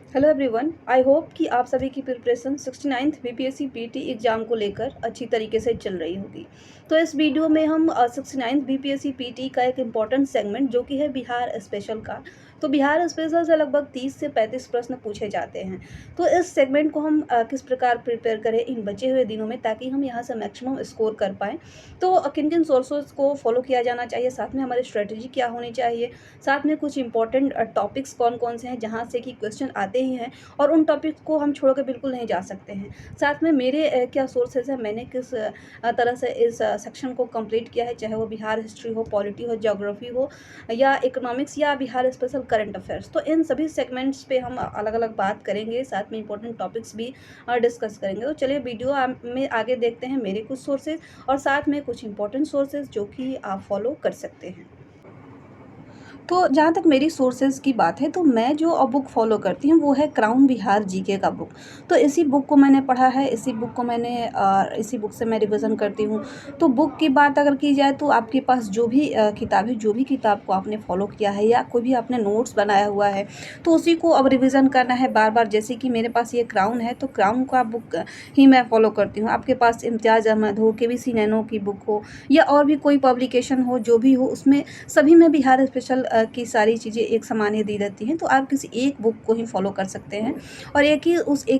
Hello everyone, I hope कि आप सभी की preparation 69th BPSC PT exam को लेकर अच्छी तरीके से चल रही होगी। तो इस वीडियो में हम 69th बीपीएससी पीटी का एक इम्पॉर्टेंट सेगमेंट जो कि है बिहार स्पेशल का। तो बिहार स्पेशल से लगभग 30 से 35 प्रश्न पूछे जाते हैं। तो इस सेगमेंट को हम किस प्रकार प्रिपेयर करें इन बचे हुए दिनों में, ताकि हम यहाँ से मैक्सिमम स्कोर कर पाएँ। तो किन किन सोर्सेज को फॉलो किया जाना चाहिए, साथ में हमारी स्ट्रेटजी क्या होनी चाहिए, साथ में कुछ इंपॉर्टेंट टॉपिक्स कौन कौन से हैं जहाँ से कि क्वेश्चन आते ही हैं और उन टॉपिक्स को हम छोड़ के बिल्कुल नहीं जा सकते हैं। साथ में मेरे क्या सोर्सेज हैं, मैंने किस तरह से इस सेक्शन को कंप्लीट किया है, चाहे वो बिहार हिस्ट्री हो, पॉलिटी हो, ज्योग्राफी हो या इकोनॉमिक्स या बिहार स्पेशल करंट अफेयर्स। तो इन सभी सेगमेंट्स पे हम अलग अलग बात करेंगे, साथ में इंपॉर्टेंट टॉपिक्स भी डिस्कस करेंगे। तो चलिए वीडियो में आगे देखते हैं मेरे कुछ सोर्सेज और साथ में कुछ इंपॉर्टेंट सोर्सेज जो कि आप फॉलो कर सकते हैं। तो जहाँ तक मेरी सोर्सेज़ की बात है, तो मैं जो बुक फ़ॉलो करती हूँ वो है क्राउन बिहार जीके का बुक। तो इसी बुक को मैंने पढ़ा है, इसी बुक को मैंने इसी बुक से मैं रिवीज़न करती हूँ। तो बुक की बात अगर की जाए, तो आपके पास जो भी किताब है, जो भी किताब को आपने फ़ॉलो किया है या कोई भी आपने नोट्स बनाया हुआ है, तो उसी को अब रिवीज़न करना है बार-बार। जैसे कि मेरे पास ये क्राउन है, तो क्राउन का बुक ही मैं फ़ॉलो करती हूँ। आपके पास इम्तियाज़ अहमद हो, केवीसी नैनो की बुक हो या और भी कोई पब्लिकेशन हो, जो भी हो, उसमें सभी में बिहार स्पेशल की सारी चीज़ें एक समान ही दी रहती हैं। तो आप किसी एक बुक को ही फॉलो कर सकते हैं और एक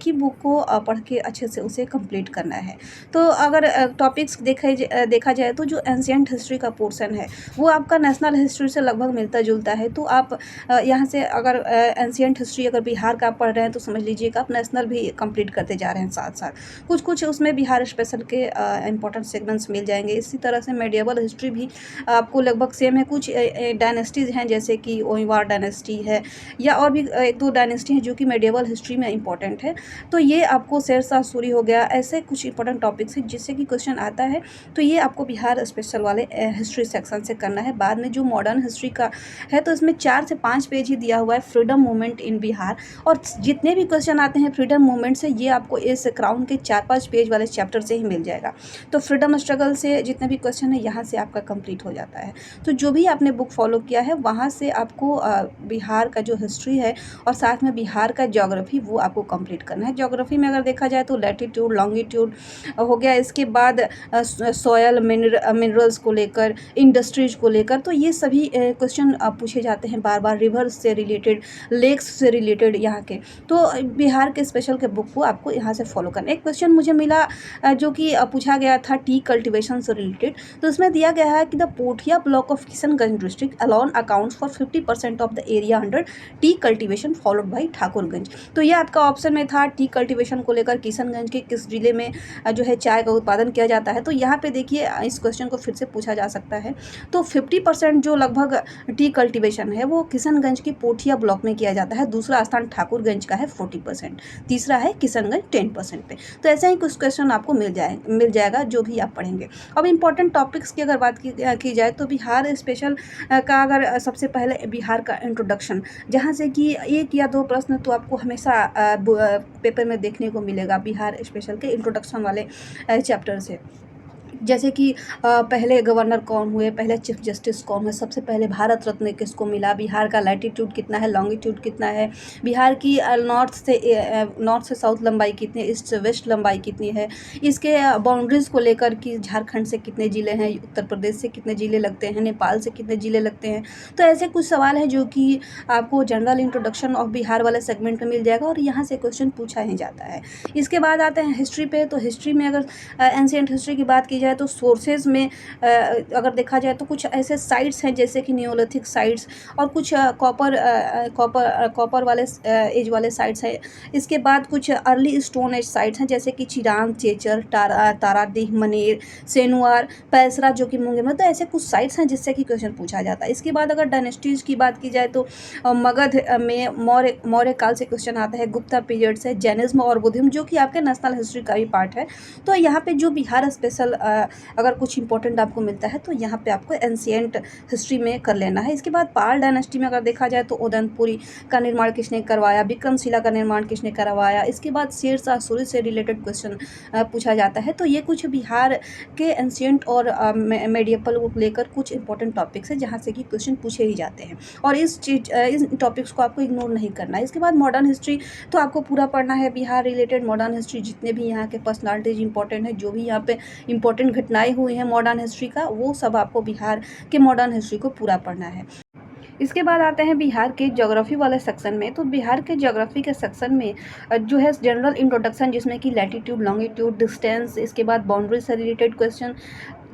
ही बुक को पढ़ के अच्छे से उसे कंप्लीट करना है। तो अगर टॉपिक्स देखा जाए, तो जो एंशिएंट हिस्ट्री का पोर्शन है वो आपका नेशनल हिस्ट्री से लगभग मिलता जुलता है। तो आप यहाँ से अगर एंशिएंट हिस्ट्री अगर बिहार का पढ़ रहे हैं, तो समझ लीजिए कि आप नेशनल भी कंप्लीट करते जा रहे हैं साथ साथ। कुछ कुछ उसमें बिहार स्पेशल के इंपॉर्टेंट सेगमेंट्स मिल जाएंगे। इसी तरह से मेडिएवल हिस्ट्री भी आपको लगभग सेम है। कुछ डायनेस्टीज़ हैं, जैसे कि ओइवार डायनेस्टी है या और भी एक दो डायनेस्टी हैं जो कि मेडिएवल हिस्ट्री में इंपॉर्टेंट है। तो ये आपको शेरशाह सूरी हो गया, ऐसे कुछ इंपॉर्टेंट टॉपिक्स हैं जिससे कि क्वेश्चन आता है। तो ये आपको बिहार स्पेशल वाले हिस्ट्री सेक्शन से करना है। बाद में जो मॉडर्न हिस्ट्री का है, तो इसमें 4 से 5 पेज ही दिया हुआ है, फ्रीडम मूवमेंट इन बिहार। और जितने भी क्वेश्चन आते हैं फ्रीडम मूवमेंट से, ये आपको इस क्राउन के 4-5 पेज वाले चैप्टर से ही मिल जाएगा। तो फ्रीडम स्ट्रगल से जितने भी क्वेश्चन है, यहाँ से आपका कंप्लीट हो जाता है। तो जो भी आपने बुक फॉलो किया है, वहाँ से आपको बिहार का जो हिस्ट्री है और साथ में बिहार का ज्योग्राफी, वो आपको कंप्लीट करना है। ज्योग्राफी में अगर देखा जाए, तो लैटिट्यूड, लॉन्गिट्यूड हो गया, इसके बाद सॉयल मिनरल्स को लेकर, इंडस्ट्रीज को लेकर, तो ये सभी क्वेश्चन पूछे जाते हैं बार बार, रिवर्स से रिलेटेड, लेक्स से रिलेटेड यहाँ के। तो बिहार के स्पेशल के बुक को आपको यहाँ से फॉलो करना है। एक क्वेश्चन मुझे मिला जो कि पूछा गया था टी कल्टिवेशन से रिलेटेड। तो इसमें दिया गया है कि the Pothia block of Kishanganj district alone accounts for 50% of the area under T cultivation followed by Thakurganj. तो ये आपका ऑप्शन में था, टी कल्टिवेशन को लेकर किशनगंज के किस जिले में जो है चाय का उत्पादन किया जाता है। तो यहाँ पे देखिए, इस क्वेश्चन को फिर से पूछा जा सकता है। तो 50% जो लगभग टी कल्टिवेशन है, वो किशनगंज के पोठिया ब्लॉक में किया जाता है। दूसरा स्थान ठाकुरगंज का है 40%, तीसरा है किशनगंज 10% पे। तो ऐसा ही कुछ क्वेश्चन आपको मिल जाएगा जो भी आप पढ़ेंगे। अब इंपॉर्टेंट टॉपिक्स की अगर बात की जाए, तो बिहार स्पेशल का अगर सबसे पहले बिहार का इंट्रोडक्शन, जहाँ से कि 1 या 2 प्रश्न तो आपको हमेशा पेपर में देखने को मिलेगा बिहार स्पेशल के इंट्रोडक्शन वाले चैप्टर से। जैसे कि पहले गवर्नर कौन हुए, पहले चीफ जस्टिस कौन हुए, सबसे पहले भारत रत्न किसको मिला, बिहार का लैटिट्यूड कितना है, लॉन्गिट्यूड कितना है, बिहार की नॉर्थ से साउथ लंबाई कितनी है, ईस्ट से वेस्ट लंबाई कितनी है, इसके बाउंड्रीज़ को लेकर कि झारखंड से कितने ज़िले हैं, उत्तर प्रदेश से कितने ज़िले लगते हैं, नेपाल से कितने ज़िले लगते हैं। तो ऐसे कुछ सवाल हैं जो कि आपको जनरल इंट्रोडक्शन ऑफ बिहार वाले सेगमेंट में मिल जाएगा और यहाँ से क्वेश्चन पूछा ही जाता है। इसके बाद आते हैं हिस्ट्री पे। तो हिस्ट्री में अगर एंशिएंट हिस्ट्री की बात की जाए, तो सोर्सेज में अगर देखा जाए, तो कुछ ऐसे साइट्स हैं जैसे कि नियोलिथिक साइट्स और कुछ कॉपर वाले एज वाले साइट्स हैं। इसके बाद कुछ अर्ली स्टोन एज साइट्स हैं, जैसे कि चिरांग, चेचर, ताराडीह, मनेर, सेनुआर, पैसरा जो कि मुंगेर में। तो ऐसे कुछ साइट्स हैं जिससे कि क्वेश्चन पूछा जाता है। इसके बाद अगर डायनेस्टीज़ की बात की जाए, तो मगध में मौर्य काल से क्वेश्चन आता है, गुप्ता पीरियड से, जैनिज्म और बुद्धिज्म जो कि आपके नेशनल हिस्ट्री का भी पार्ट है। तो यहाँ पे जो बिहार स्पेशल अगर कुछ इंपॉर्टेंट आपको मिलता है तो यहाँ पे आपको एंशिएंट हिस्ट्री में कर लेना है। इसके बाद पाल डायनेस्टी में अगर देखा जाए तो उदयपुरी का निर्माण किसने करवाया, विक्रमशिला का निर्माण किसने करवाया। इसके बाद शेरशाह सूरी से रिलेटेड क्वेश्चन पूछा जाता है। तो ये कुछ बिहार के एंशिएंट और मेडिएवल को लेकर कुछ इंपॉर्टेंट टॉपिक्स है जहाँ से कि क्वेश्चन पूछे ही जाते हैं, और इन टॉपिक्स को आपको इग्नोर नहीं करना है। इसके बाद मॉडर्न हिस्ट्री तो आपको पूरा पढ़ना है। बिहार रिलेटेड मॉडर्न हिस्ट्री जितने भी यहाँ के पर्सनालिटीज इंपॉर्टेंट है, जो भी यहाँ पे इंपॉर्टेंट घटनाएं हुई हैं मॉडर्न हिस्ट्री का, वो सब आपको बिहार के मॉडर्न हिस्ट्री को पूरा पढ़ना है। इसके बाद आते हैं बिहार के ज्योग्राफी वाले सेक्शन में। तो बिहार के ज्योग्राफी के सेक्शन में जो है जनरल इंट्रोडक्शन, जिसमें कि लैटीट्यूड, लॉन्गिट्यूड, डिस्टेंस, इसके बाद बाउंड्री से रिलेटेड क्वेश्चन।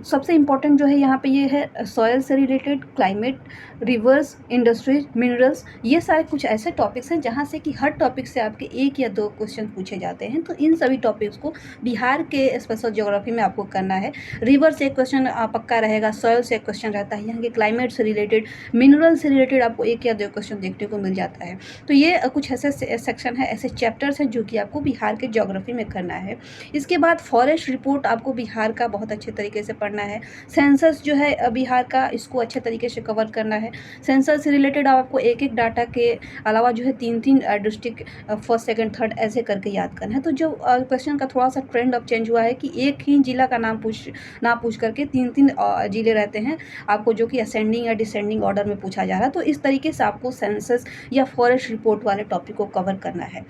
सबसे इम्पोर्टेंट जो है यहाँ पे ये है सॉयल से related, climate, reverse, industries, minerals. ये सारे कुछ ऐसे टॉपिक्स हैं जहाँ से कि हर टॉपिक से आपके 1 या 2 क्वेश्चन पूछे जाते हैं। तो इन सभी टॉपिक्स को बिहार के स्पेशल ज्योग्राफी में आपको करना है। रिवर से एक क्वेश्चन पक्का रहेगा, सॉयल से एक क्वेश्चन रहता है, यहाँ के क्लाइमेट से रिलेटेड, मिनरल से रिलेटेड आपको 1 या 2 क्वेश्चन देखने को मिल जाता है। तो ये कुछ ऐसे सेक्शन है, ऐसे चैप्टर्स हैं जो कि आपको बिहार के ज्योग्राफी में करना है। इसके बाद फॉरेस्ट रिपोर्ट आपको बिहार का बहुत अच्छे तरीके से पढ़ना है। सेंसस जो है बिहार का, इसको अच्छे तरीके से कवर करना है। सेंसस से रिलेटेड आपको एक एक डाटा के अलावा जो है 3-3 डिस्ट्रिक्ट, फर्स्ट, सेकंड, थर्ड ऐसे करके याद करना है। तो जो क्वेश्चन का थोड़ा सा ट्रेंड अब चेंज हुआ है कि एक ही जिला का नाम पूछ करके 3-3 जिले रहते हैं आपको, जो कि असेंडिंग या डिसेंडिंग ऑर्डर में पूछा जा रहा है। तो इस तरीके से आपको सेंसस या फॉरेस्ट रिपोर्ट वाले टॉपिक को कवर करना है।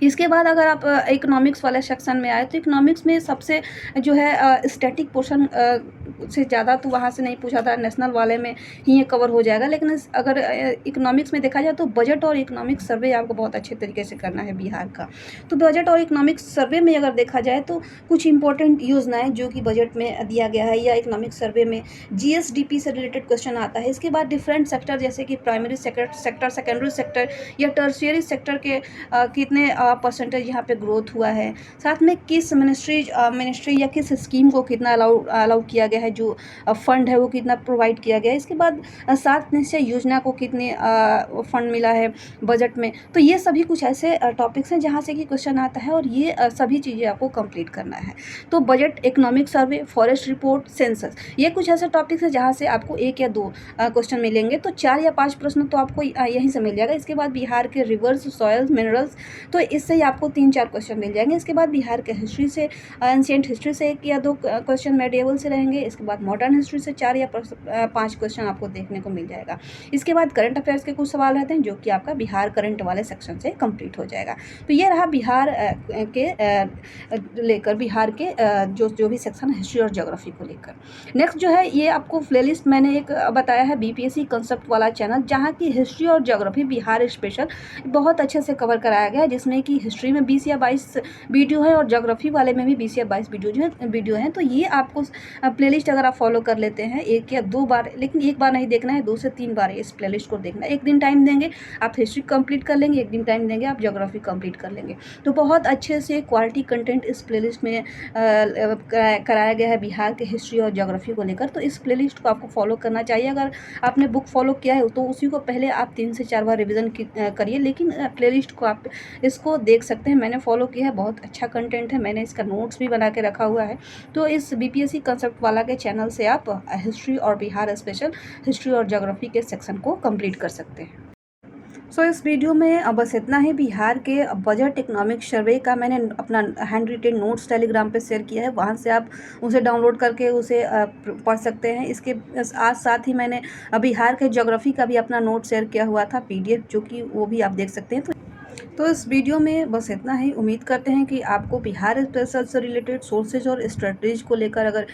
इसके बाद अगर आप इकोनॉमिक्स वाले सेक्शन में आए तो इकोनॉमिक्स में सबसे जो है स्टैटिक पोर्शन से ज़्यादा तो वहाँ से नहीं पूछा था, नेशनल वाले में ही ये कवर हो जाएगा। लेकिन अगर इकोनॉमिक्स में देखा जाए तो बजट और इकोनॉमिक्स सर्वे आपको बहुत अच्छे तरीके से करना है बिहार का। तो बजट और इकोनॉमिक्स सर्वे में अगर देखा जाए तो कुछ इंपॉर्टेंट योजनाएँ जो कि बजट में दिया गया है, या इकोनॉमिक्स सर्वे में जीएसडीपी से रिलेटेड क्वेश्चन आता है। इसके बाद डिफरेंट सेक्टर जैसे कि प्राइमरी सेक्टर, सेकेंडरी सेक्टर या टर्शियरी सेक्टर के कितने परसेंटेज यहाँ पे ग्रोथ हुआ है, साथ में किस मिनिस्ट्री या किस स्कीम को कितना अलाउ किया गया है, जो फंड है वो कितना प्रोवाइड किया गया है। इसके बाद 7 निश्चय योजना को कितने फंड मिला है बजट में। तो ये सभी कुछ ऐसे टॉपिक्स हैं जहाँ से कि क्वेश्चन आता है, और ये सभी चीज़ें आपको कंप्लीट करना है। तो budget, economic survey, forest report, census, ये कुछ ऐसे टॉपिक्स हैं जहाँ से आपको 1 या 2 क्वेश्चन मिलेंगे। तो 4 या 5 प्रश्न तो आपको यहीं से मिल जाएगा। इसके बाद बिहार के रिवर्स, सॉयल्स, मिनरल्स, तो इससे ही आपको 3-4 क्वेश्चन मिल जाएंगे। इसके बाद बिहार के हिस्ट्री से, एंशिएंट हिस्ट्री से 1 या 2 क्वेश्चन मेडिएवल से रहेंगे। इसके बाद मॉडर्न हिस्ट्री से 4 या 5 क्वेश्चन आपको देखने को मिल जाएगा। इसके बाद करंट अफेयर्स के कुछ सवाल रहते हैं जो कि आपका बिहार करंट वाले सेक्शन से कंप्लीट हो जाएगा। तो ये रहा बिहार के लेकर, बिहार के जो भी सेक्शन है हिस्ट्री और ज्योग्राफी को लेकर। नेक्स्ट जो है ये आपको प्लेलिस्ट मैंने एक बताया है बीपीएससी कंसेप्ट वाला चैनल, जहाँ की हिस्ट्री और ज्योग्राफी बिहार स्पेशल बहुत अच्छे से कवर कराया गया है, जिसमें कि हिस्ट्री में 20 या 22 वीडियो है और ज्योग्राफी वाले में भी 20 या 22 वीडियो हैं। तो ये आपको प्लेलिस्ट अगर आप फॉलो कर लेते हैं 1 या 2 बार, लेकिन एक बार नहीं देखना है, 2 से 3 बार इस प्लेलिस्ट को देखना है। एक दिन टाइम देंगे आप हिस्ट्री कंप्लीट कर लेंगे, एक दिन टाइम देंगे आप ज्योग्राफी कंप्लीट कर लेंगे। तो बहुत अच्छे से क्वालिटी कंटेंट इस प्लेलिस्ट में कराया गया है बिहार के हिस्ट्री और ज्योग्राफी को लेकर। तो इस प्लेलिस्ट को आपको फॉलो करना चाहिए। अगर आपने बुक फॉलो किया है तो उसी को पहले आप 3 से 4 बार रिविज़न करिए, लेकिन प्लेलिस्ट को आप इसको देख सकते हैं। मैंने फॉलो किया है, बहुत अच्छा कंटेंट है, मैंने इसका नोट्स भी बना के रखा हुआ है। तो इस बीपीएससी कंसेप्ट वाला के चैनल से आप हिस्ट्री और बिहार स्पेशल, हिस्ट्री और ज्योग्राफी के सेक्शन को कंप्लीट कर सकते हैं। सो इस वीडियो में बस इतना ही। बिहार के बजट इकोनॉमिक सर्वे का मैंने अपना हैंड रिटेन नोट्स टेलीग्राम पे शेयर किया है, वहाँ से आप उसे डाउनलोड करके उसे पढ़ सकते हैं। इसके साथ ही मैंने बिहार के ज्योग्राफी का भी अपना नोट शेयर किया हुआ था पीडीएफ, जो कि वो भी आप देख सकते हैं। तो इस वीडियो में बस इतना ही। उम्मीद करते हैं कि आपको बिहार स्पेशल से रिलेटेड सोर्सेज और स्ट्रेटजीज को लेकर अगर